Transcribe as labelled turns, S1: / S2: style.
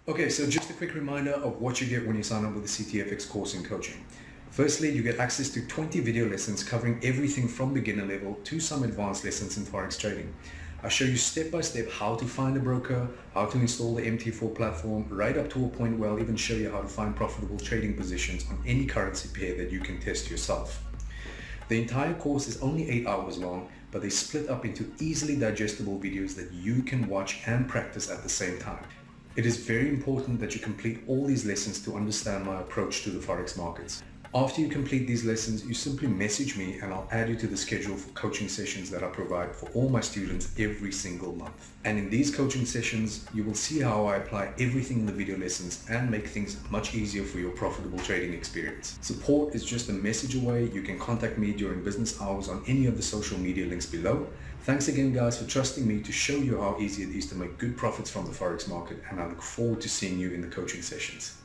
S1: Okay, so just a quick reminder of what you get when you sign up with the CTFX course in coaching. Firstly, you get access to 20 video lessons covering everything from beginner level to some advanced lessons in Forex trading. I show you step by step how to find a broker, how to install the MT4 platform, right up to a point where I'll even show you how to find profitable trading positions on any currency pair that you can test yourself. The entire course is only 8 hours long, but they split up into easily digestible videos that you can watch and practice at the same time. It is very important that you complete all these lessons to understand my approach to the Forex markets. After you complete these lessons, you simply message me and I'll add you to the schedule for coaching sessions that I provide for all my students every single month. And in these coaching sessions, you will see how I apply everything in the video lessons and make things much easier for your profitable trading experience. Support is just a message away. You can contact me during business hours on any of the social media links below. Thanks again, guys, for trusting me to show you how easy it is to make good profits from the Forex market, and I look forward to seeing you in the coaching sessions.